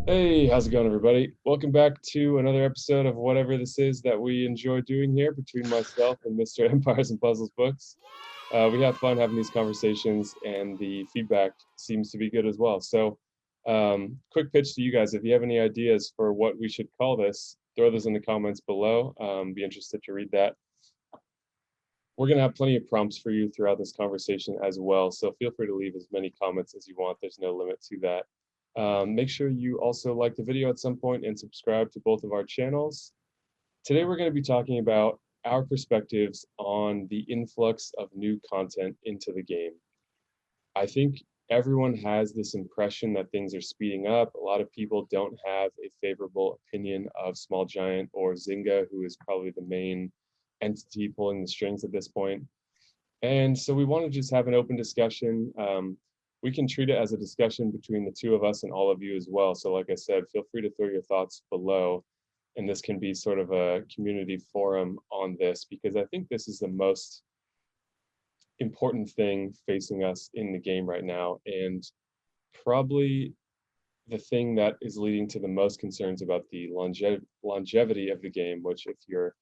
Hey, how's it going, everybody? Welcome back to another episode of whatever this is that we enjoy doing here between myself and Mr. Empires and Puzzles books. We have fun having these conversations, and the feedback seems to be good as well. So, quick pitch to you guys: if you have any ideas for what we should call this, throw those in the comments below. Be interested to read that. We're going to have plenty of prompts for you throughout this conversation as well. So feel free to leave as many comments as you want. There's no limit to that. Make sure you also like the video at some point and subscribe to both of our channels. Today, we're going to be talking about our perspectives on the influx of new content into the game. I think everyone has this impression that things are speeding up. A lot of people don't have a favorable opinion of Small Giant or Zynga, who is probably the main entity pulling the strings at this point. And so we want to just have an open discussion. We can treat it as a discussion between the two of us and all of you as well. So like I said, feel free to throw your thoughts below. And this can be sort of a community forum on this, because I think this is the most important thing facing us in the game right now. And probably the thing that is leading to the most concerns about the longevity of the game, which if you're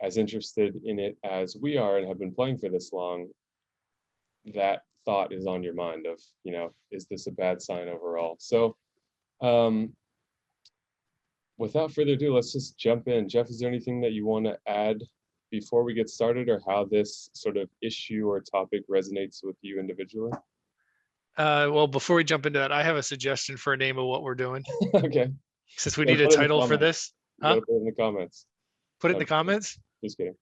as interested in it as we are and have been playing for this long, that thought is on your mind of, is this a bad sign overall? So um, without further ado, let's just jump in. Jeff, is there anything that you want to add before we get started, or how this sort of issue or topic resonates with you individually? Well, before we jump into that, I have a suggestion for a name of what we're doing, Okay. since we Yeah, need a put it in the title for comments. this. You Huh? gotta put it in the comments. Put it in I'm the comments. just kidding.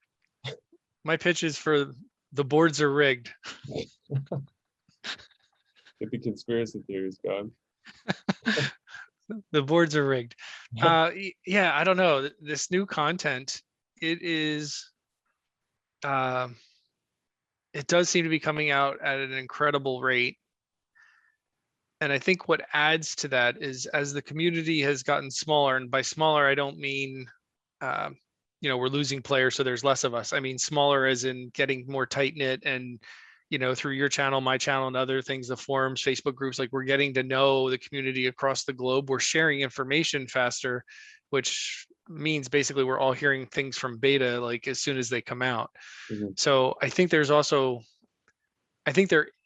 My pitch is for the boards are rigged. Get the conspiracy theories going. The boards are rigged. Yeah, I don't know. This new content, it is, uh, it does seem to be coming out at an incredible rate. And I think what adds to that is as the community has gotten smaller, and by smaller, I don't mean, uh, we're losing players, so there's less of us. I mean, smaller as in getting more tight knit and, through your channel, my channel, and other things, the forums, Facebook groups, like we're getting to know the community across the globe. We're sharing information faster, which means basically we're all hearing things from beta, like as soon as they come out. Mhm. So I think there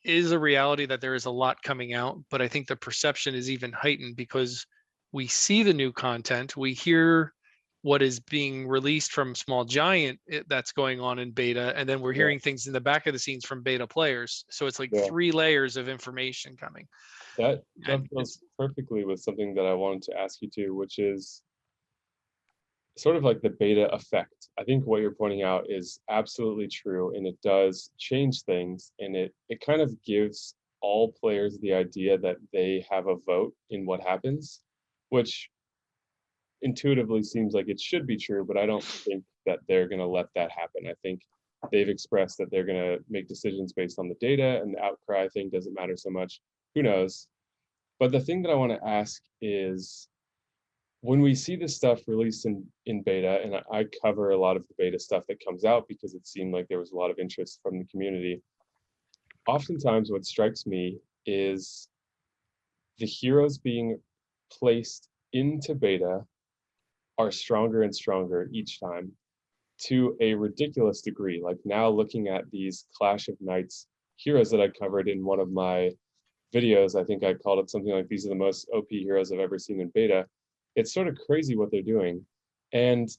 is a reality that there is a lot coming out, but I think the perception is even heightened because we see the new content, we hear what is being released from Small Giant that's going on in beta, and then we're Yeah, hearing things in the back of the scenes from beta players. So it's like yeah. three layers of information coming, That and dovetails it's perfectly with something that I wanted to ask you too, which is sort of like the beta effect. I think what you're pointing out is absolutely true, and it does change things, and it kind of gives all players the idea that they have a vote in what happens, which intuitively seems like it should be true, but I don't think that they're going to let that happen. I think they've expressed that they're going to make decisions based on the data, and the outcry thing doesn't matter so much. Who knows? But the thing that I want to ask is, when we see this stuff released in beta, and I cover a lot of the beta stuff that comes out because it seemed like there was a lot of interest from the community, oftentimes what strikes me is the heroes being placed into beta are stronger and stronger each time to a ridiculous degree. Like now, looking at these Clash of Knights heroes that I covered in one of my videos, I think I called it something like, these are the most OP heroes I've ever seen in beta. It's sort of crazy what they're doing. And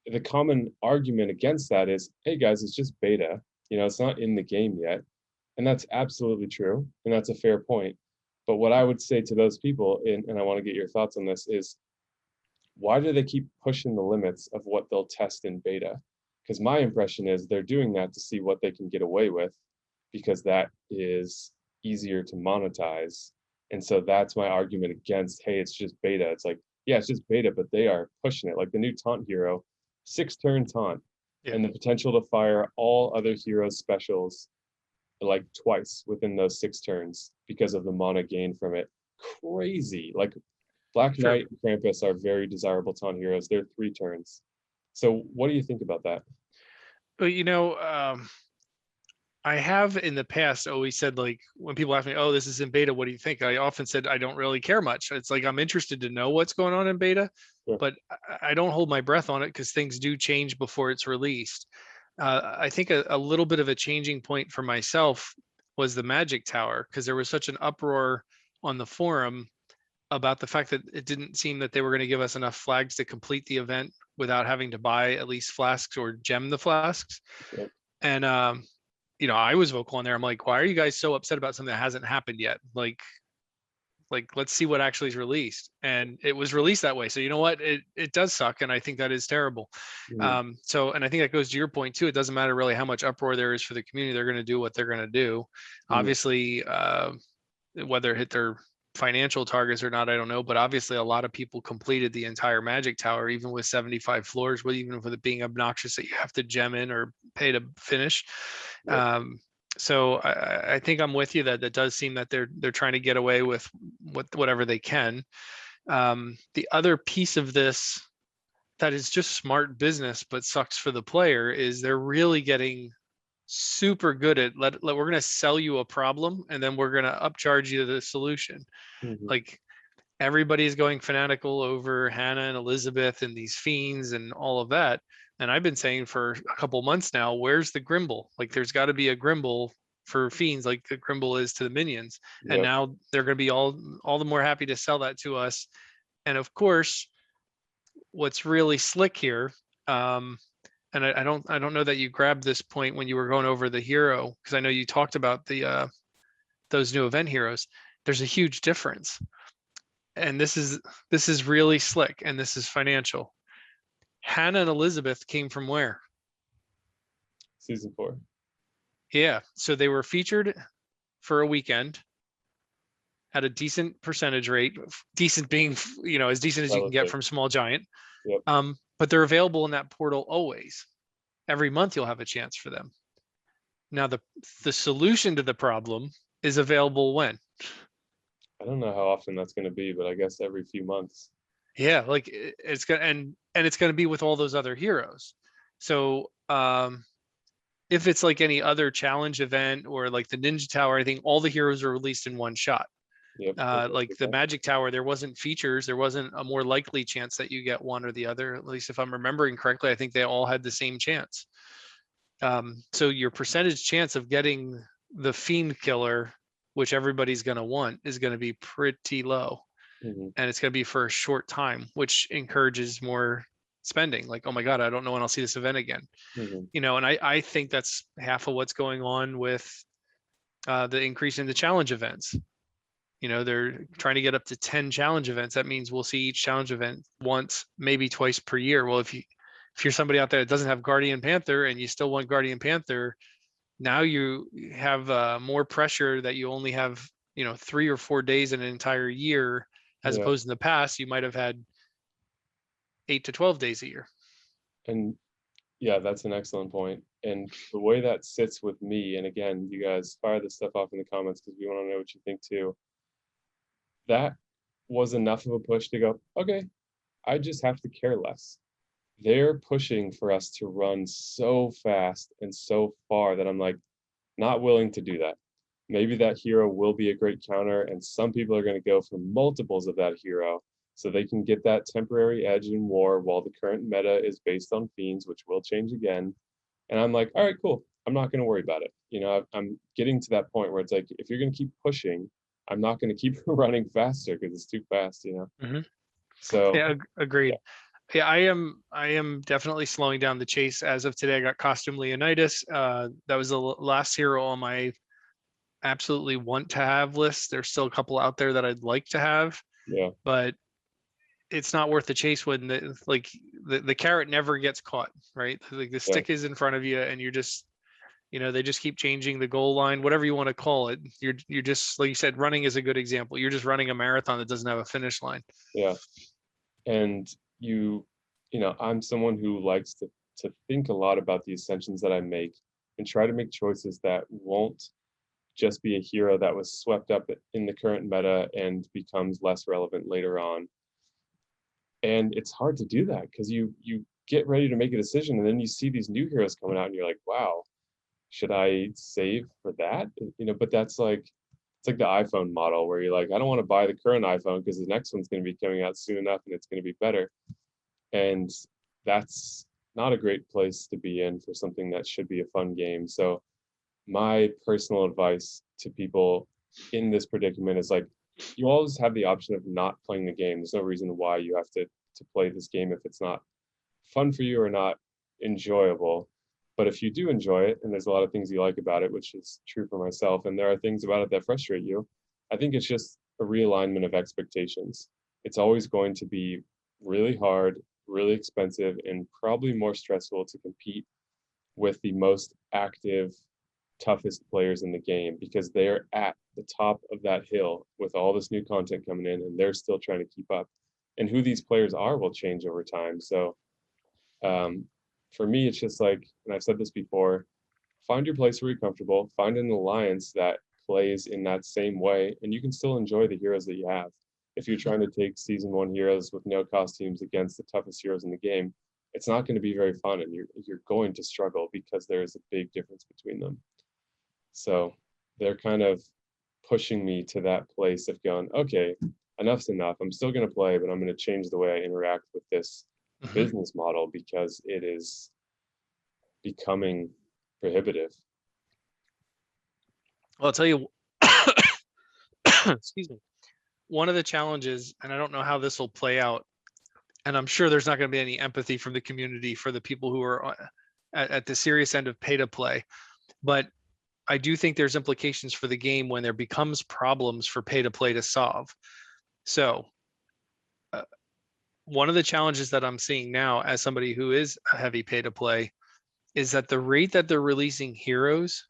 the common argument against that is, hey guys, it's just beta. It's not in the game yet. And that's absolutely true. And that's a fair point. But what I would say to those people, and I want to get your thoughts on this, is why do they keep pushing the limits of what they'll test in beta? Because my impression is they're doing that to see what they can get away with, because that is easier to monetize. And so that's my argument against, hey, it's just beta. It's like, yeah, it's just beta, but they are pushing it. Like the new taunt hero, 6-turn taunt, yeah, and the potential to fire all other heroes' specials like twice within those 6 turns because of the mana gain from it. Crazy. Like Black sure. Knight and Krampus are very desirable taunt heroes. They're 3 turns. So what do you think about that? But I have in the past always said, like, when people ask me, oh, this is in beta, what do you think? I often said, I don't really care much. It's like, I'm interested to know what's going on in beta, Sure. but I don't hold my breath on it because things do change before it's released. I think a little bit of a changing point for myself was the Magic Tower, because there was such an uproar on the forum about the fact that it didn't seem that they were going to give us enough flags to complete the event without having to buy at least flasks or gem the flasks. Yep. And I was vocal on there. I'm like, why are you guys so upset about something that hasn't happened yet? Like let's see what actually is released. And it was released that way. So you know what? It does suck. And I think that is terrible. Mhm. And I think that goes to your point too. It doesn't matter really how much uproar there is for the community. They're going to do what they're going to do. Mhm. Obviously, whether it hit their financial targets or not, I don't know. But obviously, a lot of people completed the entire Magic Tower, even with 75 floors, even with it being obnoxious that you have to gem in or pay to finish. Yep. So I think I'm with you that does seem that they're trying to get away with whatever they can. The other piece of this that is just smart business but sucks for the player is they're really getting super good at we're going to sell you a problem and then we're going to upcharge you the solution. Mhm. Like, everybody's going fanatical over Hannah and Elizabeth and these fiends and all of that. And I've been saying for a couple months now, where's the Grimble? Like, there's got to be a Grimble for fiends, like the Grimble is to the minions. And Yep. now they're going to be all the more happy to sell that to us. And of course, what's really slick here, and I don't know that you grabbed this point when you were going over the hero, because I know you talked about the those new event heroes. There's a huge difference, and this is really slick, and this is financial. Hannah and Elizabeth came from where? Season 4. Yeah, so they were featured for a weekend at a decent percentage rate, decent being, as decent as you can get Relative. from Small Giant. Yep. But they're available in that portal always. Every month you'll have a chance for them. Now the solution to the problem is available when? I don't know how often that's going to be, but I guess every few months. Yeah, like it's gonna and it's gonna be with all those other heroes. So if it's like any other challenge event or like the Ninja Tower, I think all the heroes are released in one shot. Yep. Like the Magic Tower, there wasn't features, there wasn't a more likely chance that you get one or the other. At least if I'm remembering correctly, I think they all had the same chance. So your percentage chance of getting the Fiend Killer, which everybody's going to want, is going to be pretty low. Mhm. And it's going to be for a short time, which encourages more spending. Like, oh my God, I don't know when I'll see this event again. Mhm. And I think that's half of what's going on with the increase in the challenge events. They're trying to get up to 10 challenge events. That means we'll see each challenge event once, maybe twice per year. Well, if you're somebody out there that doesn't have Guardian Panther and you still want Guardian Panther, now you have more pressure that you only have 3 or 4 days in an entire year, as Yeah. opposed in the past you might have had 8 to 12 days a year. And yeah, that's an excellent point. And the way that sits with me, and again, you guys fire this stuff off in the comments because we want to know what you think too. That was enough of a push to go, okay, I just have to care less. They're pushing for us to run so fast and so far that I'm like, not willing to do that. Maybe that hero will be a great counter, and some people are going to go for multiples of that hero so they can get that temporary edge in war while the current meta is based on fiends, which will change again. And I'm like, all right, cool. I'm not going to worry about it. I'm getting to that point where it's like, if you're going to keep pushing, I'm not going to keep running faster because it's too fast. Mm-hmm. So, Yeah, agreed. yeah, Yeah, I am definitely slowing down the chase as of today. I got Costume Leonidas. That was the last hero on my absolutely want to have list. There's still a couple out there that I'd like to have, yeah, but it's not worth the chase when the carrot never gets caught, right? Like the yeah, stick is in front of you and you're just, they just keep changing the goal line, whatever you want to call it. You're just, like you said, running is a good example. You're just running a marathon that doesn't have a finish line. yeah. And I'm someone who likes to think a lot about the ascensions that I make and try to make choices that won't just be a hero that was swept up in the current meta and becomes less relevant later on. And it's hard to do that because you get ready to make a decision and then you see these new heroes coming out and you're like, wow, should I save for that? But that's like, it's like the iPhone model where you're like, I don't want to buy the current iPhone because the next one's going to be coming out soon enough and it's going to be better. And that's not a great place to be in for something that should be a fun game. So my personal advice to people in this predicament is like, you always have the option of not playing the game. There's no reason why you have to play this game if it's not fun for you or not enjoyable. But if you do enjoy it, and there's a lot of things you like about it, which is true for myself, and there are things about it that frustrate you, I think it's just a realignment of expectations. It's always going to be really hard, really expensive, and probably more stressful to compete with the most active, toughest players in the game because they're at the top of that hill with all this new content coming in and they're still trying to keep up. And who these players are will change over time. So for me, it's just like, and I've said this before, find your place where you're comfortable, find an alliance that plays in that same way, and you can still enjoy the heroes that you have. If you're trying to take season one heroes with no costumes against the toughest heroes in the game, it's not going to be very fun, and you're going to struggle because there is a big difference between them. So they're kind of pushing me to that place of going, okay, enough's enough. I'm still going to play, but I'm going to change the way I interact with this business model because it is becoming prohibitive. Well, I'll tell you, excuse me. One of the challenges, and I don't know how this will play out, and I'm sure there's not going to be any empathy from the community for the people who are at the serious end of pay to play, but I do think there's implications for the game when there becomes problems for pay to play to solve. So one of the challenges that I'm seeing now as somebody who is a heavy pay to play is that the rate that they're releasing heroes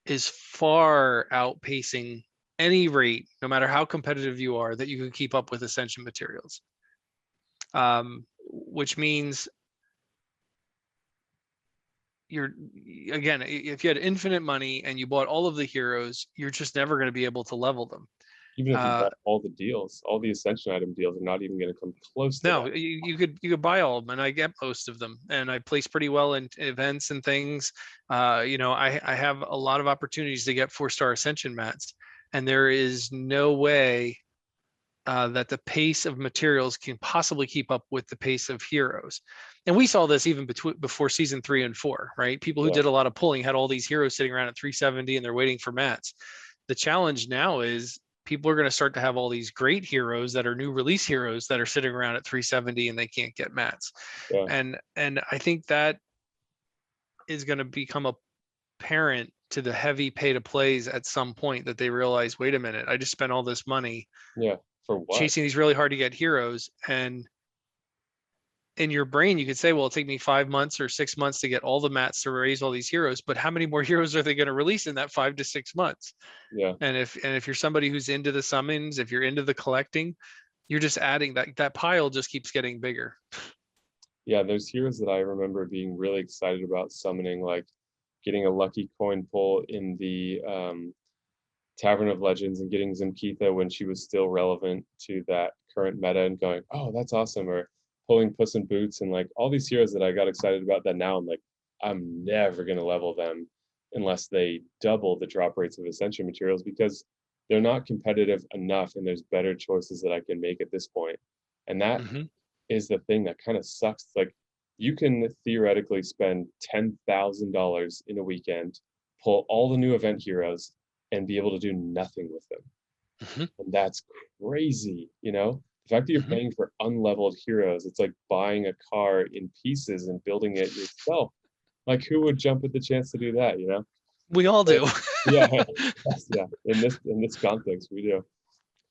is far outpacing any rate, no matter how competitive you are, that you can keep up with Ascension materials. Which means again, if you had infinite money and you bought all of the heroes, you're just never going to be able to level them. Even if you bought all the deals, all the Ascension item deals are not even going to come close to no, that. you could buy all of them, and I get most of them, and I place pretty well in events and things. I have a lot of opportunities to get 4-star Ascension mats, and there is no way that the pace of materials can possibly keep up with the pace of heroes. And we saw this even before season 3 and 4, right? People who did a lot of pulling had all these heroes sitting around at 370 and they're waiting for mats. The challenge now is people are going to start to have all these great heroes that are new release heroes that are sitting around at 370 and they can't get mats. And I think that is going to become apparent to the heavy pay to plays at some point, that they realize, wait a minute, I just spent all this money for what? Chasing these really hard to get heroes. And in your brain, you could say, well, it'll take me 5 months or 6 months to get all the mats to raise all these heroes. But how many more heroes are they going to release in that 5 to 6 months? And if you're somebody who's into the summons, if you're into the collecting, you're just adding that pile just keeps getting bigger. Yeah, there's heroes that I remember being really excited about summoning, like getting a lucky coin pull in the Tavern of Legends and getting Zimkeitha when she was still relevant to that current meta and going, oh, that's awesome. Or pulling Puss in Boots and like all these heroes that I got excited about that now I'm like, I'm never going to level them unless they double the drop rates of Ascension materials because they're not competitive enough and there's better choices that I can make at this point. And that is the thing that kind of sucks. Like you can theoretically spend $10,000 in a weekend, pull all the new event heroes, and be able to do nothing with them. And that's crazy, The fact that you're paying for unleveled heroes, it's like buying a car in pieces and building it yourself. Like who would jump at the chance to do that, We all do. yeah. In this context, we do.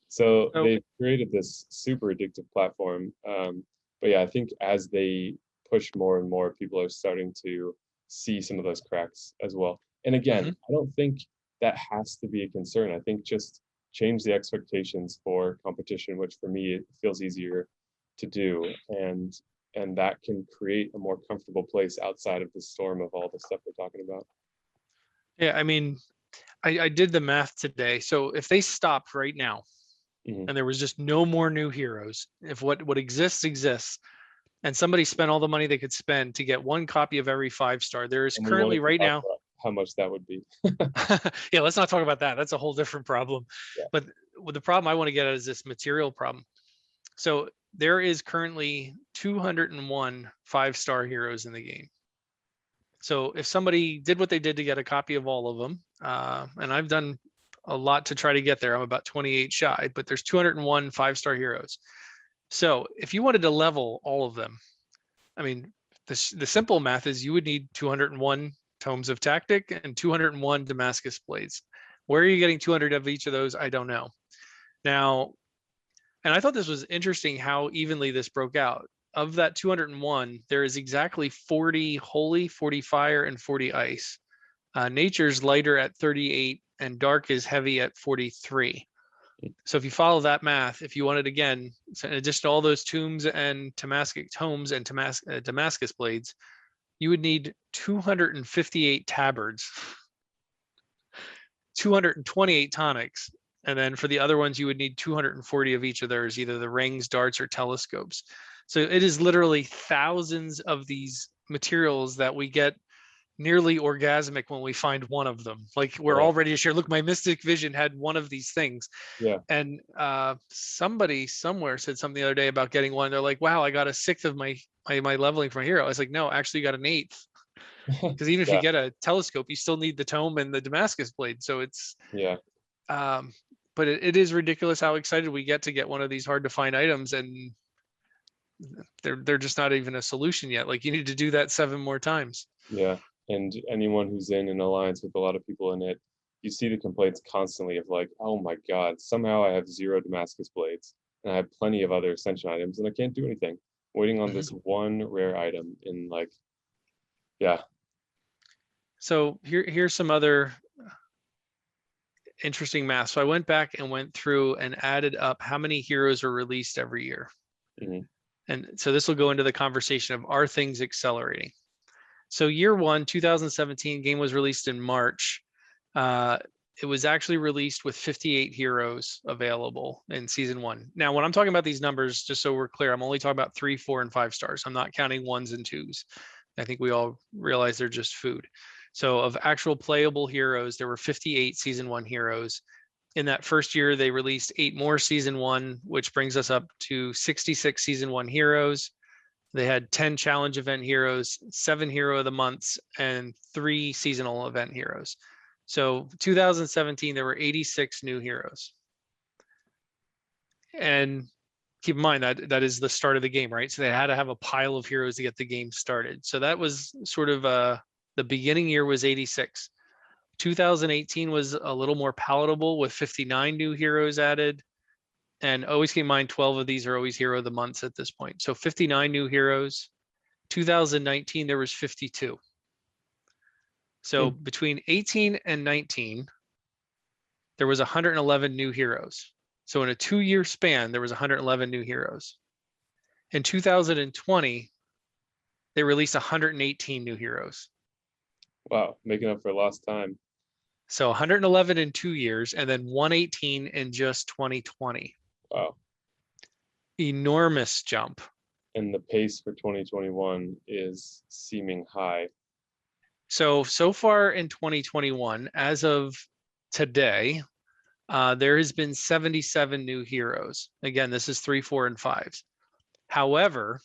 So they've created this super addictive platform. But yeah, I think as they push more and more, people are starting to see some of those cracks as well. And again, I don't think that has to be a concern. I think just change the expectations for competition, which for me, it feels easier to do. And that can create a more comfortable place outside of the storm of all the stuff we're talking about. Yeah, I mean, I did the math today. So if they stopped right now and there was just no more new heroes, if what exists, and somebody spent all the money they could spend to get one copy of every 5-star, there is currently right now, how much that would be. Yeah, let's not talk about that. That's a whole different problem. Yeah. But the problem I want to get at is this material problem. So there is currently 201 5-star heroes in the game. So if somebody did what they did to get a copy of all of them, and I've done a lot to try to get there, I'm about 28 shy, but there's 201 5-star heroes. So if you wanted to level all of them, I mean, the simple math is you would need 201 tomes of tactic and 201 Damascus blades. Where are you getting 200 of each of those? I don't know. Now, and I thought this was interesting how evenly this broke out. Of that 201, there is exactly 40 holy, 40 fire, and 40 ice. Nature's lighter at 38, and dark is heavy at 43. So if you follow that math, if you wanted, again, so in addition to all those tombs and tomes and Damascus blades, you would need 258 tabards, 228 tonics, and then for the other ones, you would need 240 of each of those, either the rings, darts, or telescopes. So it is literally thousands of these materials that we get nearly orgasmic when we find one of them. Like we're all ready to share. Look, my mystic vision had one of these things. Yeah. And somebody somewhere said something the other day about getting one. They're like, wow, I got a sixth of my leveling from a hero. I was like, no, actually you got an eighth. Because even if you get a telescope, you still need the tome and the Damascus blade. So it's but it is ridiculous how excited we get to get one of these hard to find items, and they're just not even a solution yet. Like you need to do that 7 more times. Yeah. And anyone who's in an alliance with a lot of people in it, you see the complaints constantly of like, oh my God, somehow I have 0 Damascus blades and I have plenty of other ascension items and I can't do anything. Waiting on this one rare item in like, yeah. So here's some other interesting math. So I went back and went through and added up how many heroes are released every year. And so this will go into the conversation of, are things accelerating? So year 1, 2017, game was released in March. It was actually released with 58 heroes available in season 1. Now, when I'm talking about these numbers, just so we're clear, I'm only talking about 3, 4, and 5 stars. I'm not counting 1s and 2s. I think we all realize they're just food. So of actual playable heroes, there were 58 season 1 heroes. In that first year, they released 8 more season 1, which brings us up to 66 season 1 heroes. They had 10 challenge event heroes, 7 hero of the months, and 3 seasonal event heroes. So 2017, there were 86 new heroes. And keep in mind that is the start of the game, right? So they had to have a pile of heroes to get the game started. So that was sort of the beginning year was 86. 2018 was a little more palatable with 59 new heroes added. And always keep in mind, 12 of these are always hero of the months at this point. So 59 new heroes. 2019, there was 52. So between 18 and 19, there was 111 new heroes. So in a 2-year span, there was 111 new heroes. In 2020, they released 118 new heroes. Wow, making up for lost time. So 111 in 2 years, and then 118 in just 2020. Wow. Enormous jump. And the pace for 2021 is seeming high. So far in 2021, as of today, there has been 77 new heroes. Again, this is 3, 4, and 5s. However,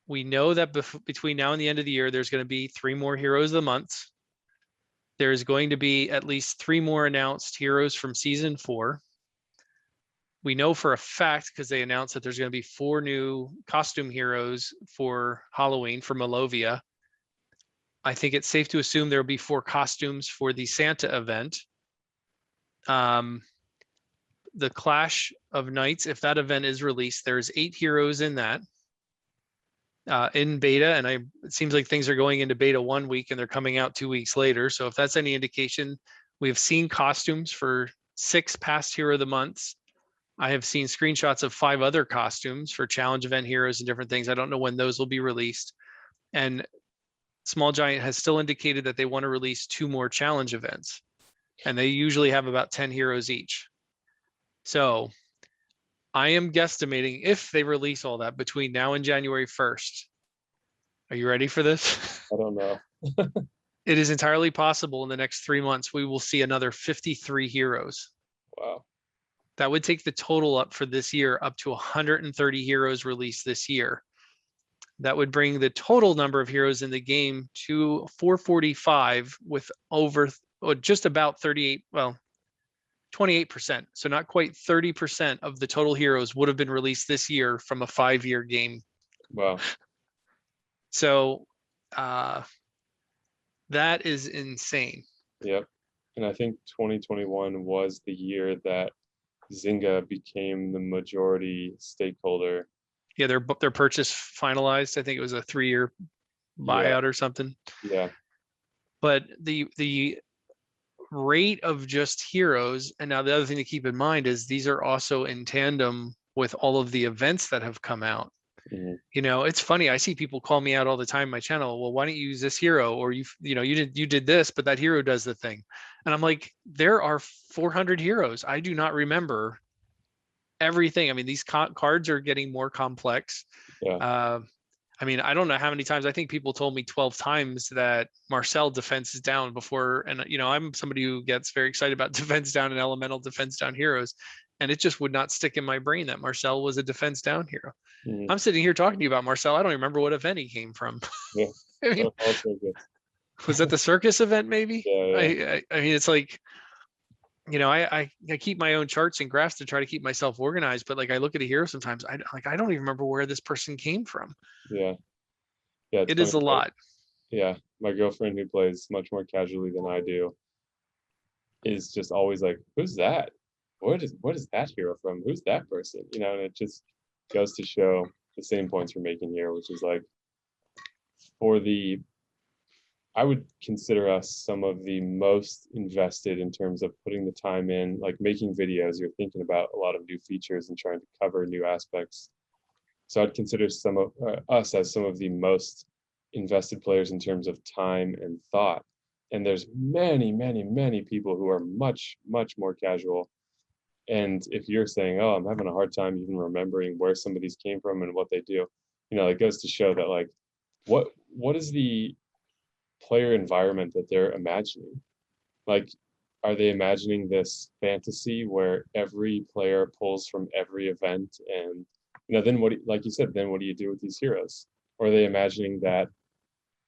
we know that between now and the end of the year, there's going to be 3 more heroes of the month. There's going to be at least 3 more announced heroes from season 4. We know for a fact, because they announced that there's going to be 4 new costume heroes for Halloween for Malovia. I think it's safe to assume there will be 4 costumes for the Santa event. The Clash of Knights, if that event is released, there's 8 heroes in that. In beta, and it seems like things are going into beta 1 week and they're coming out 2 weeks later. So if that's any indication, we have seen costumes for 6 past hero of the months. I have seen screenshots of 5 other costumes for challenge event heroes and different things. I don't know when those will be released. And Small Giant has still indicated that they want to release 2 more challenge events, and they usually have about 10 heroes each. So I am guesstimating, if they release all that between now and January 1st. Are you ready for this? I don't know. It is entirely possible in the next 3 months we will see another 53 heroes. Wow. That would take the total up for this year up to 130 heroes released this year. That would bring the total number of heroes in the game to 445 with over or just about 38, well, 28%. So not quite 30% of the total heroes would have been released this year from a 5-year game. Wow. So that is insane. Yep. And I think 2021 was the year that Zynga became the majority stakeholder. Yeah, their purchase finalized. I think it was a 3-year Yeah. buyout or something. Yeah. But the rate of just heroes, and now the other thing to keep in mind is these are also in tandem with all of the events that have come out. Mhm. You know, it's funny. I see people call me out all the time on my channel. Well, why don't you use this hero? Or you did this, but that hero does the thing. And I'm like, there are 400 heroes. I do not remember everything. I mean, these cards are getting more complex. Yeah. I mean, I don't know how many times. I think people told me 12 times that Marcel defense is down before. And, I'm somebody who gets very excited about defense down and elemental defense down heroes. And it just would not stick in my brain that Marcel was a defense down hero. Mhm. I'm sitting here talking to you about Marcel. I don't remember what event he came from. Yeah. I mean, Also good. was that the circus event? Maybe. Yeah. I mean, it's like, I keep my own charts and graphs to try to keep myself organized. But like, I look at a hero sometimes. I don't even remember where this person came from. Yeah. Yeah. It's It funny. is a lot. Yeah. My girlfriend, who plays much more casually than I do, is just always like, "Who's that? What is that hero from? Who's that person?" And it just goes to show the same points we're making here, which is like, for the I would consider us some of the most invested in terms of putting the time in, like making videos. You're thinking about a lot of new features and trying to cover new aspects. So I'd consider some of us as some of the most invested players in terms of time and thought. And there's many, many, many people who are much, much more casual. And if you're saying, "Oh, I'm having a hard time even remembering where some of these came from and what they do," it goes to show that like, what is the player environment that they're imagining? Like, are they imagining this fantasy where every player pulls from every event, and then like you said, then what do you do with these heroes? Or are they imagining that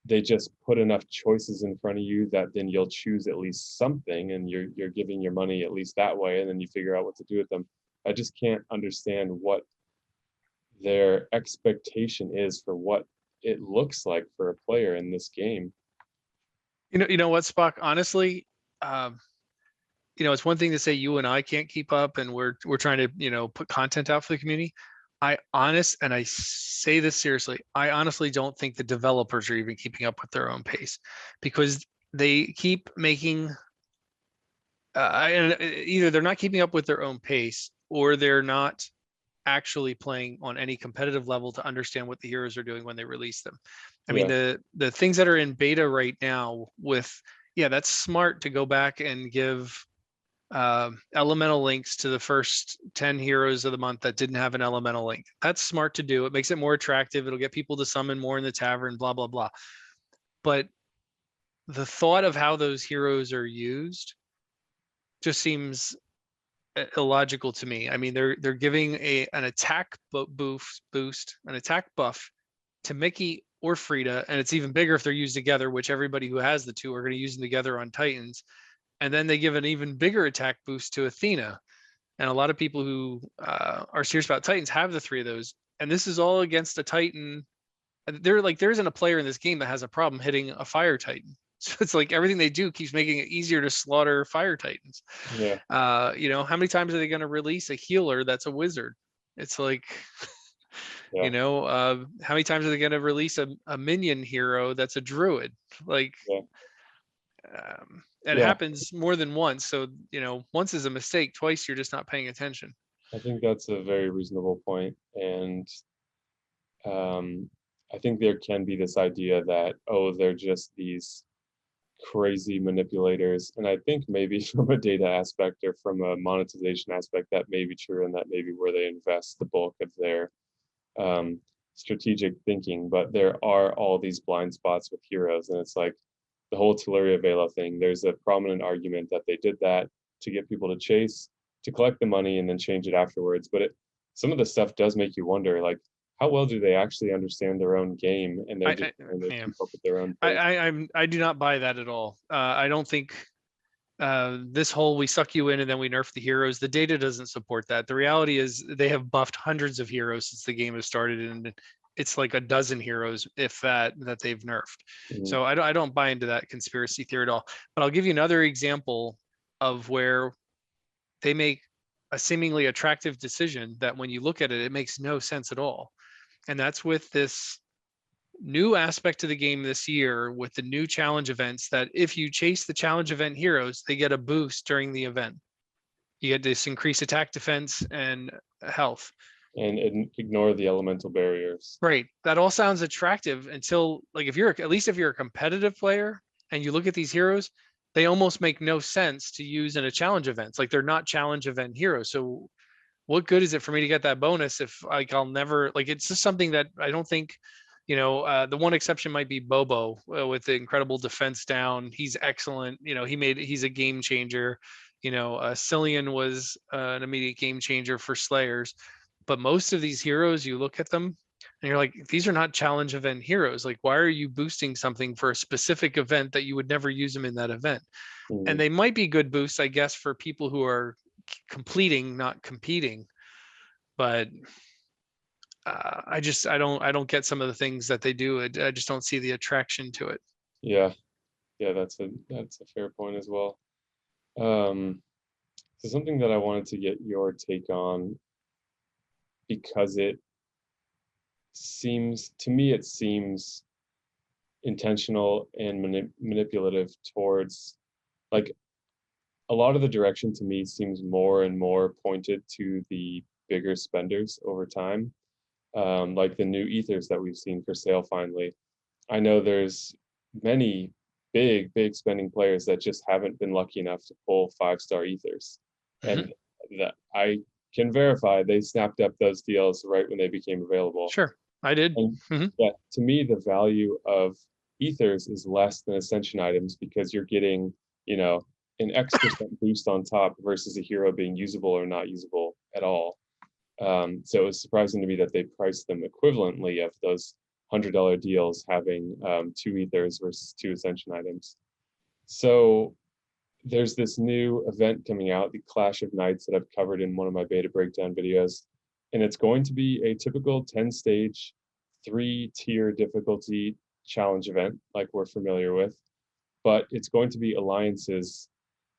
they just put enough choices in front of you that then you'll choose at least something, and you're giving your money at least that way, and then you figure out what to do with them? I just can't understand what their expectation is for what it looks like for a player in this game. You know what, Spock? Honestly, it's one thing to say you and I can't keep up, and we're trying to put content out for the community. And I say this seriously, I honestly don't think the developers are even keeping up with their own pace, because they keep making either they're not keeping up with their own pace, or they're not actually playing on any competitive level to understand what the heroes are doing when they release them. I mean, Yeah. the things that are in beta right now that's smart to go back and give elemental links to the first 10 heroes of the month that didn't have an elemental link. That's smart to do. It makes it more attractive. It'll get people to summon more in the tavern, blah, blah, blah. But the thought of how those heroes are used just seems illogical to me. I mean, they're giving an attack boost, an attack buff to Mickey or Frida, and it's even bigger if they're used together, which everybody who has the two are going to use them together on Titans. And then they give an even bigger attack boost to Athena. And a lot of people who are serious about Titans have the 3 of those. And this is all against a Titan. There isn't a player in this game that has a problem hitting a Fire Titan. So it's like everything they do keeps making it easier to slaughter Fire Titans. Yeah. How many times are they going to release a healer that's a wizard? It's like, Yeah. how many times are they going to release a minion hero that's a druid? Like, Yeah. it Yeah. happens more than once. So, once is a mistake, twice you're just not paying attention. I think that's a very reasonable point. And I think there can be this idea that, oh, they're just these crazy manipulators. And I think maybe from a data aspect or from a monetization aspect, that may be true, and that may be where they invest the bulk of their strategic thinking. But there are all these blind spots with heroes, and it's like, the whole Tellurian Vela thing, there's a prominent argument that they did that to get people to chase, to collect the money and then change it afterwards. But some of the stuff does make you wonder, like, how well do they actually understand their own game, and they're just trying to Yeah. keep up with their own pace? I do not buy that at all. I don't think this whole we suck you in and then we nerf the heroes, the data doesn't support that. The reality is they have buffed hundreds of heroes since the game has started, and it's like a dozen heroes, if that they've nerfed. Mhm. So I don't buy into that conspiracy theory at all. But I'll give you another example of where they make a seemingly attractive decision that when you look at it, it makes no sense at all. And that's with this new aspect to the game this year with the new challenge events, that if you chase the challenge event heroes, they get a boost during the event. You get this increased attack, defense, and health. And ignore the elemental barriers. Right. That all sounds attractive until, like, if you're, at least if you're a competitive player and you look at these heroes, they almost make no sense to use in a challenge event. Like, they're not challenge event heroes. So what good is it for me to get that bonus if, like, I'll never, like, it's just something that I don't think, the one exception might be Bobo with the incredible defense down. He's excellent. He's a game changer. Cillian was an immediate game changer for Slayers. But most of these heroes, you look at them and you're like, these are not challenge event heroes. Like, why are you boosting something for a specific event that you would never use them in that event? And they might be good boosts, I guess, for people who are completing, not competing. But I don't get some of the things that they do. I just don't see the attraction to it. Yeah, that's a fair point as well. So something that I wanted to get your take on, because it seems to me, it seems intentional and manipulative towards, like, a lot of the direction to me seems more and more pointed to the bigger spenders over time, like the new ethers that we've seen for sale finally. I know there's many big spending players that just haven't been lucky enough to pull 5-star ethers. Mhm. And that I can verify they snapped up those deals right when they became available. Sure, I did. And Mhm. yeah, to me, the value of ethers is less than ascension items, because you're getting, an X% boost on top versus a hero being usable or not usable at all. So it was surprising to me that they priced them equivalently of those $100 deals having 2 ethers versus 2 ascension items. So there's this new event coming out, the Clash of Knights, that I've covered in one of my beta breakdown videos. And it's going to be a typical 10-stage, 3-tier difficulty challenge event like we're familiar with. But it's going to be alliances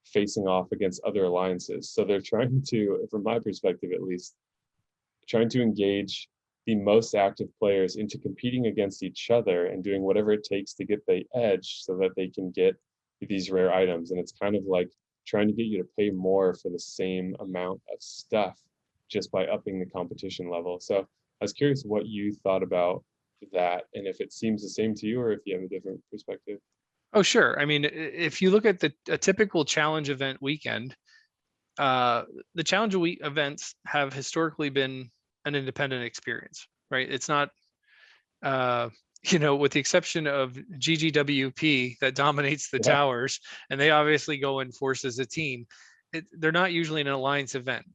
facing off against other alliances. So they're trying to, from my perspective at least, trying to engage the most active players into competing against each other and doing whatever it takes to get the edge so that they can get these rare items. And it's kind of like trying to get you to pay more for the same amount of stuff just by upping the competition level. So I was curious what you thought about that, and if it seems the same to you or if you have a different perspective. Oh, sure. I mean, if you look at a typical challenge event weekend, the challenge week events have historically been an independent experience, right? It's not, with the exception of GGWP that dominates the Yeah. towers, and they obviously go in force as a team. They're not usually an alliance event.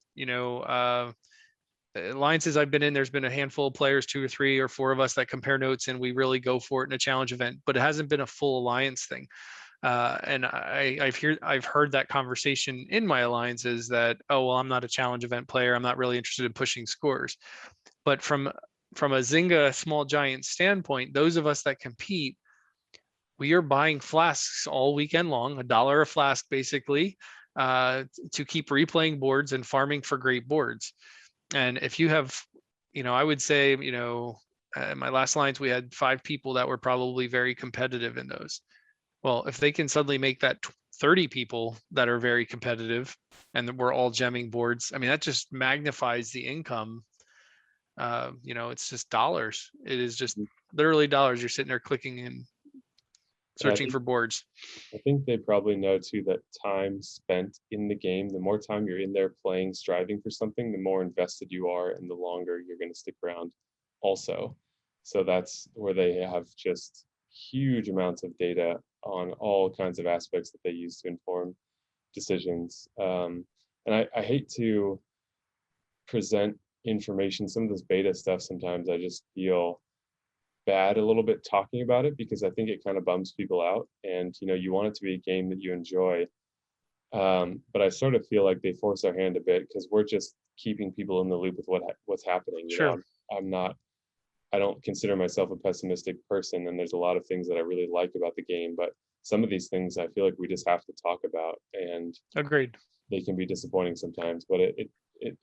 Alliances I've been in, there's been a handful of players, 2 or 3 or 4 of us that compare notes and we really go for it in a challenge event, but it hasn't been a full alliance thing. And I've heard that conversation in my alliances that, oh, well, I'm not a challenge event player. I'm not really interested in pushing scores. But from a Zynga small giant standpoint, those of us that compete, we are buying flasks all weekend long, $1 a flask basically, to keep replaying boards and farming for great boards. And if you have, I would say, in my last lines, we had 5 people that were probably very competitive in those. Well, if they can suddenly make that 30 people that are very competitive and we're all gemming boards, I mean, that just magnifies the income. It's just dollars. It is just literally dollars. You're sitting there clicking and And searching for boards. I think they probably know too that time spent in the game, the more time you're in there playing, striving for something, the more invested you are and the longer you're going to stick around also. So that's where they have just huge amounts of data on all kinds of aspects that they use to inform decisions. And I hate to present information, some of this beta stuff, sometimes I just feel bad a little bit talking about it because I think it kind of bums people out. And you want it to be a game that you enjoy. But I sort of feel like they force our hand a bit because we're just keeping people in the loop with what's happening. Sure. I'm not. I don't consider myself a pessimistic person, and there's a lot of things that I really like about the game. But some of these things I feel like we just have to talk about, and Agreed. they can be disappointing sometimes. But it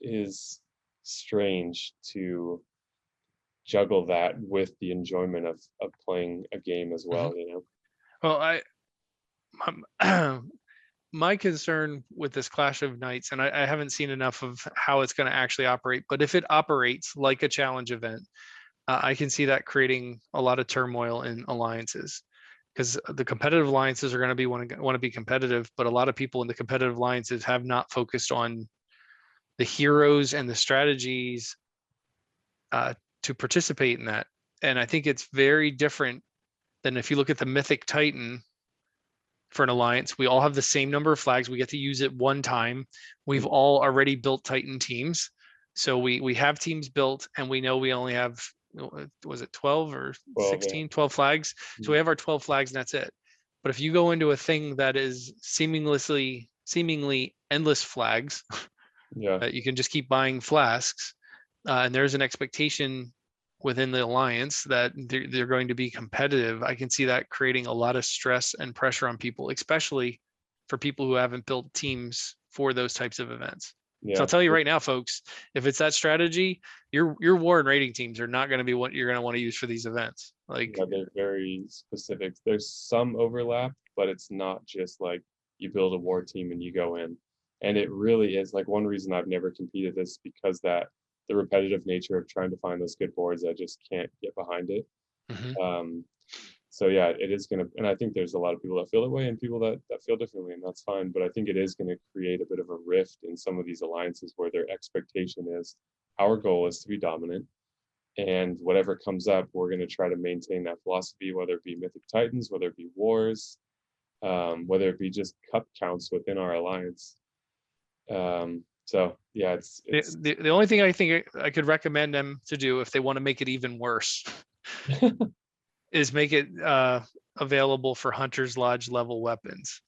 is strange to juggle that with the enjoyment of playing a game as well. Mhm. Well, my concern with this Clash of Knights, and I haven't seen enough of how it's going to actually operate, but if it operates like a challenge event, I can see that creating a lot of turmoil in alliances, because the competitive alliances are going to want to be competitive, but a lot of people in the competitive alliances have not focused on the heroes and the strategies to participate in that. And I think it's very different than if you look at the Mythic Titan for an alliance. We all have the same number of flags. We get to use it one time. We've all already built Titan teams. So we have teams built, and we know we only have, was it 12 or 12, 16, 12 flags. So we have our 12 flags and that's it. But if you go into a thing that is seemingly endless flags, yeah, that you can just keep buying flasks, and there's an expectation within the alliance that they're going to be competitive, I can see that creating a lot of stress and pressure on people, especially for people who haven't built teams for those types of events. So I'll yeah. tell you right now, folks, if it's that strategy, your war and raiding teams are not going to be what you're going to want to use for these events. Like, Yeah, they're very specific. There's some overlap, but it's not just like you build a war team and you go in. And it really is like one reason I've never competed is because that the repetitive nature of trying to find those good boards, I just can't get behind it. mhm. So yeah, it is gonna, and I think there's a lot of people that feel that way and people that feel differently, and that's fine. But I think it is gonna create a bit of a rift in some of these alliances where their expectation is our goal is to be dominant, and whatever comes up, we're going to try to maintain that philosophy, whether it be Mythic Titans, whether it be wars, whether it be just cup counts within our alliance. So yeah, it's The only thing I think I could recommend them to do if they want to make it even worse is make it available for Hunter's Lodge level weapons.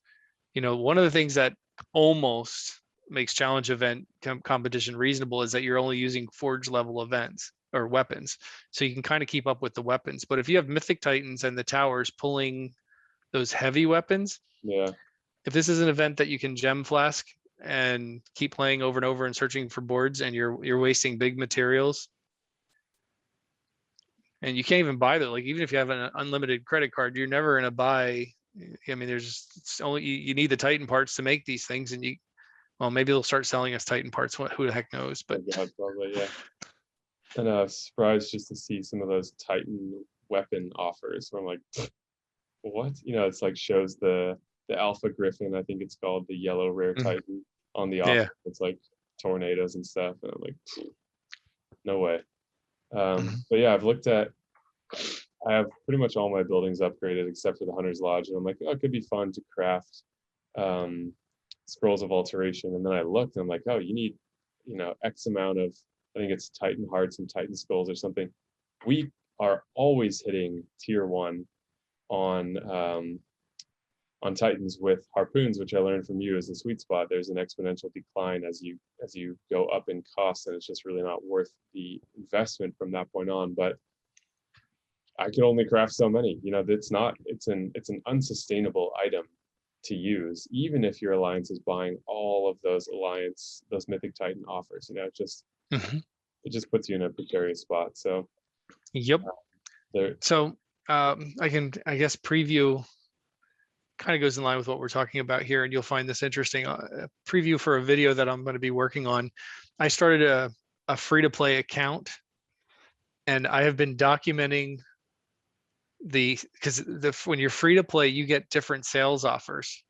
One of the things that almost makes challenge event competition reasonable is that you're only using forge level events or weapons, so you can kind of keep up with the weapons. But if you have Mythic Titans and the towers pulling those heavy weapons, yeah, if this is an event that you can gem flask and keep playing over and over and searching for boards, and you're wasting big materials, and you can't even buy that. Like, even if you have an unlimited credit card, you're never going to buy. I mean, it's only you need the Titan parts to make these things, and well, maybe they'll start selling us Titan parts. Who the heck knows? But oh God, probably, yeah. And I was surprised just to see some of those Titan weapon offers where I'm like, what? It's like shows the Alpha Griffin, I think it's called, the yellow rare Titan on the offer. yeah, It's like tornadoes and stuff, and I'm like, no way. Mhm. But yeah, I have pretty much all my buildings upgraded except for the Hunter's Lodge, and I'm like, oh, it could be fun to craft scrolls of alteration. And then I looked and I'm like, oh, you need, X amount of, I think it's Titan hearts and Titan skulls or something. We are always hitting tier 1 on Titans with harpoons, which I learned from you is the sweet spot. There's an exponential decline as you go up in cost, and it's just really not worth the investment from that point on. But I could only craft so many. It's an unsustainable item to use, even if your alliance is buying all of those Mythic Titan offers. Mhm. It just puts you in a precarious spot. So Yep. there, So I can, I guess, preview kind of goes in line with what we're talking about here, and you'll find this interesting. Preview for a video that I'm going to be working on. I started a free-to-play account, and I have been documenting because when you're free to play, you get different sales offers,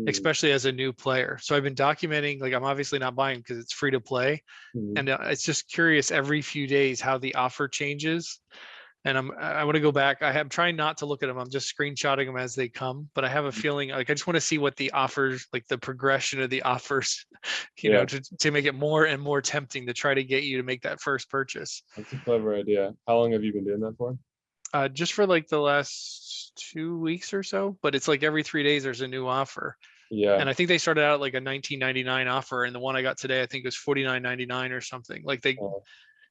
especially as a new player. So I've been documenting, like, I'm obviously not buying because it's free to play, and it's just curious every few days how the offer changes. and I want to go back. I'm trying not to look at them. I'm just screenshotting them as they come. But I have a feeling like I just want to see what the offers, like the progression of the offers, Yeah, to make it more and more tempting to try to get you to make that first purchase. that's a clever idea. How long have you been doing that for? Just for like the last 2 weeks or so. But it's like every 3 days there's a new offer. Yeah. And I think they started out like a $19.99 offer, and the one I got today I think was $49.99 or something. Like Uh,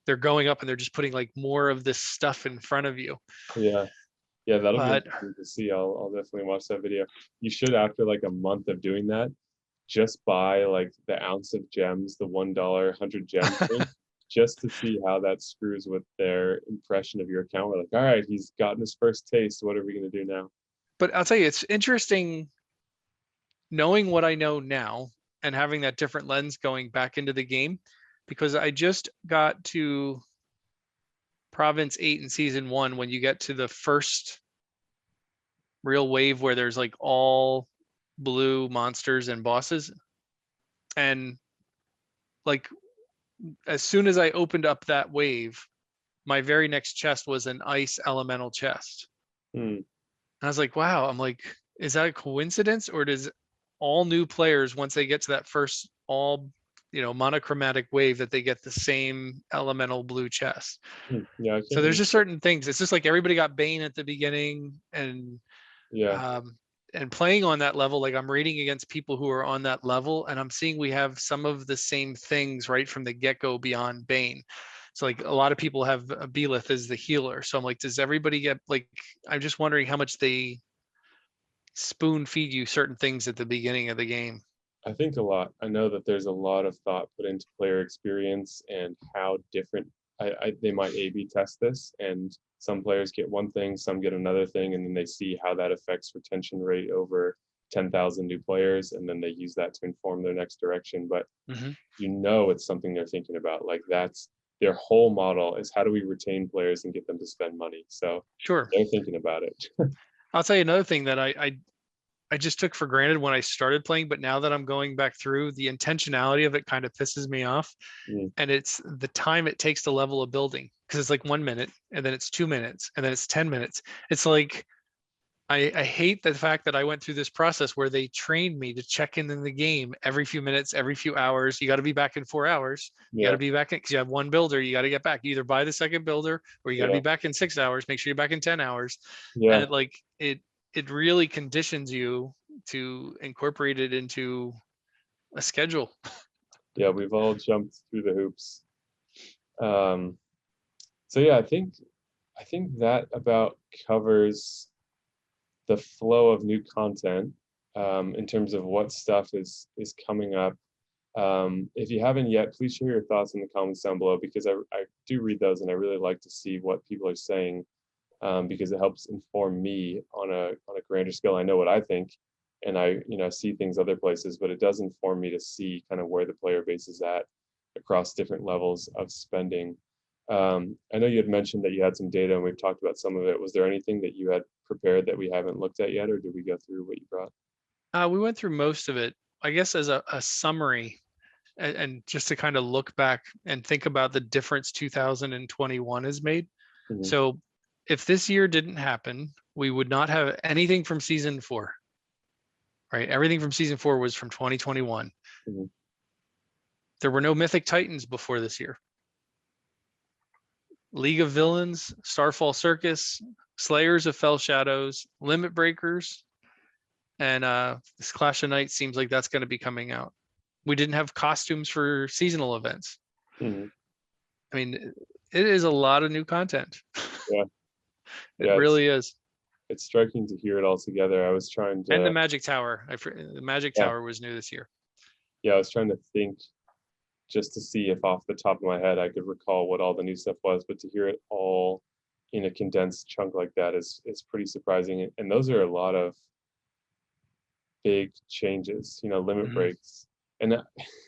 they're going up and they're just putting like more of this stuff in front of you. yeah. Yeah, that'll be But interesting to see. I'll definitely watch that video. You should, after like a month of doing that, just buy like the ounce of gems, the $1 100 gem thing, just to see how that screws with their impression of your account. We're like, all right, he's gotten his first taste. What are we gonna do now? I'll tell you, it's interesting knowing what I know now and having that different lens going back into the game, because I just got to Province 8 in season 1 when you get to the first real wave where there's like all blue monsters and bosses. And like as soon as I opened up that wave, my very next chest was an ice elemental chest. Hmm. And I was like, wow, I'm like, is that a coincidence, or does all new players, once they get to that first all, monochromatic wave, that they get the same elemental blue chest? Yeah, I So can't. there's just certain things. It's just like everybody got Bane at the beginning, Yeah, um, and playing on that level, like I'm rating against people who are on that level, and I'm seeing we have some of the same things right from the get-go beyond Bane. So like a lot of people have Belith as the healer. So I'm like, does everybody get like? I'm just wondering how much they spoon feed you certain things at the beginning of the game. I think a lot. I know that there's a lot of thought put into player experience and how different they might A/B test this, and some players get one thing, some get another thing, and then they see how that affects retention rate over 10,000 new players, and then they use that to inform their next direction. But Mm-hmm. it's something they're thinking about. Like that's their whole model is how do we retain players and get them to spend money. So Sure. they're thinking about it. I'll tell you another thing that I just took for granted when I started playing, but now that I'm going back through, the intentionality of it kind of pisses me off. Mm, And it's the time it takes to level a building, because it's like 1 minute and then it's 2 minutes and then it's 10 minutes. It's like, I hate the fact that I went through this process where they trained me to check in the game every few minutes, every few hours. You got to be back in 4 hours. You got yeah, to be back in, because you have one builder. You got to get back. You either buy the second builder or you got to yeah, be back in 6 hours. Make sure you're back in 10 hours. And yeah, it really conditions you to incorporate it into a schedule. yeah. We've all jumped through the hoops. Um, so yeah, I think that about covers the flow of new content in terms of what stuff is coming up. If you haven't yet, please share your thoughts in the comments down below, because I do read those and I really like to see what people are saying, because it helps inform me on a grander scale. I know what I think, and I see things other places, but it does inform me to see kind of where the player base is at across different levels of spending. I know you had mentioned that you had some data and we've talked about some of it. Was there anything that you had prepared that we haven't looked at yet, or did we go through what you brought? We went through most of it, I guess, as a summary, and just to kind of look back and think about the difference 2021 has made. Hmm. So if this year didn't happen, we would not have anything from season 4, right? Everything from season 4 was from 2021. Hmm. There were no Mythic Titans before this year. League of Villains, Starfall Circus, Slayers of Fell Shadows, Limit Breakers, and this Clash of Nights seems like that's going to be coming out. We didn't have costumes for seasonal events. Hmm. I mean, it is a lot of new content. Yeah, It yeah, really is. it's striking to hear it all together. I was trying And the to, Magic Tower. The Magic yeah, Tower was new this year. yeah, I was trying to think just to see if off the top of my head I could recall what all the new stuff was, but to hear it all in a condensed chunk like that is pretty surprising. And those are a lot of big changes, limit Mhm. breaks. And,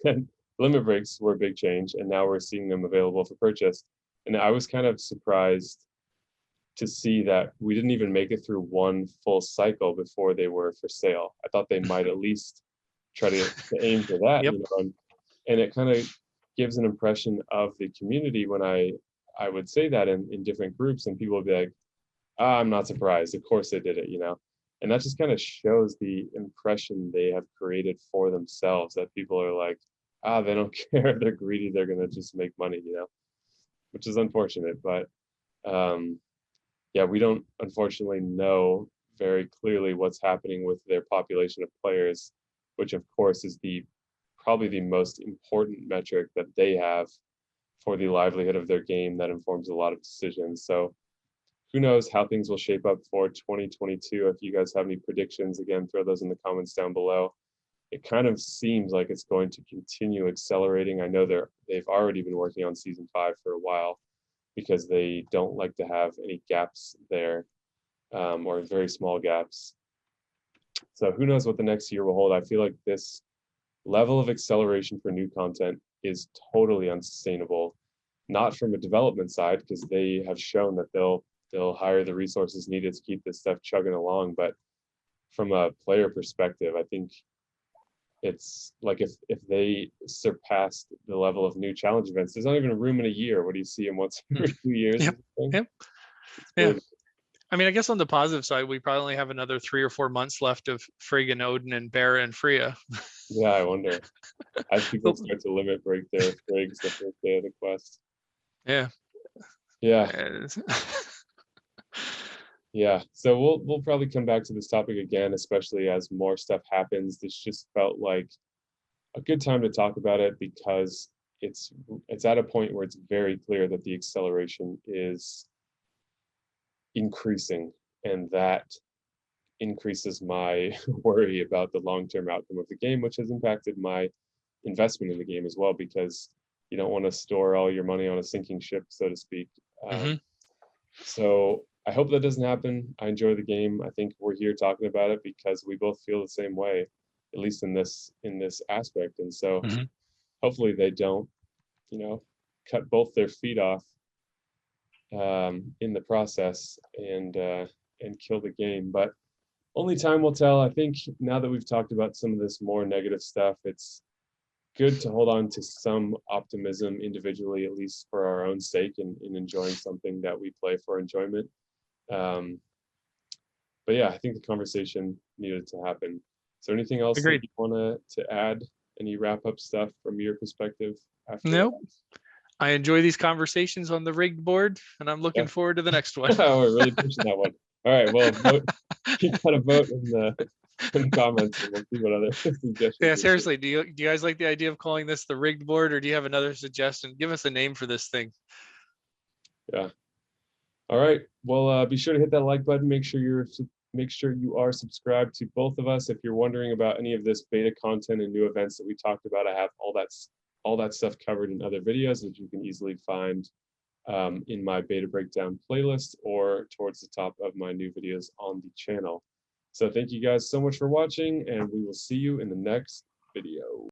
and limit breaks were a big change, and now we're seeing them available for purchase. And I was kind of surprised to see that we didn't even make it through one full cycle before they were for sale. I thought they might at least try to aim for that, Yep. and it kind of gives an impression of the community when I I would say that in different groups, and people would be like, I'm not surprised. Of course they did it, And that just kind of shows the impression they have created for themselves, that people are like, they don't care. They're greedy. They're going to just make money, which is unfortunate. But yeah, we don't unfortunately know very clearly what's happening with their population of players, which of course is probably the most important metric that they have for the livelihood of their game that informs a lot of decisions. So who knows how things will shape up for 2022. If you guys have any predictions, again, throw those in the comments down below. It kind of seems like it's going to continue accelerating. I know they've already been working on season 5 for a while, because they don't like to have any gaps there, or very small gaps. So who knows what the next year will hold. I feel like this level of acceleration for new content is totally unsustainable, not from a development side, because they have shown that they'll hire the resources needed to keep this stuff chugging along, but from a player perspective, I think it's like if they surpassed the level of new challenge events, there's not even room in a year. What do you see them once every 2 years? Yep. Yeah. I mean, I guess on the positive side, we probably only have another 3 or 4 months left of Frigg and Odin and Bera and Freya. Yeah, I wonder. As people start to limit break their Friggs the first day of the quest. Yeah. Yeah. Yeah. So we'll probably come back to this topic again, especially as more stuff happens. This just felt like a good time to talk about it, because it's at a point where it's very clear that the acceleration is increasing, and that increases my worry about the long-term outcome of the game, which has impacted my investment in the game as well, because you don't want to store all your money on a sinking ship, so to speak. So I hope that doesn't happen. I enjoy the game. I think we're here talking about it because we both feel the same way, at least in this aspect. And so hopefully they don't, cut both their feet off in the process and kill the game. But only time will tell. I think now that we've talked about some of this more negative stuff, it's good to hold on to some optimism individually, at least for our own sake, in enjoying something that we play for enjoyment. But yeah, I think the conversation needed to happen. Is there anything else that you want to add? Any wrap-up stuff from your perspective? Nope. I enjoy these conversations on the rigged board, and I'm looking forward to the next one. We're really pushing that one. All right, well, you gotta vote in the comments, and we'll see what other suggestions. Yeah, seriously, do you guys like the idea of calling this the rigged board, or do you have another suggestion? Give us a name for this thing. Yeah. All right. Well, be sure to hit that like button. Make sure you are subscribed to both of us. If you're wondering about any of this beta content and new events that we talked about, I have all that stuff covered in other videos that you can easily find in my beta breakdown playlist or towards the top of my new videos on the channel. So thank you guys so much for watching, and we will see you in the next video.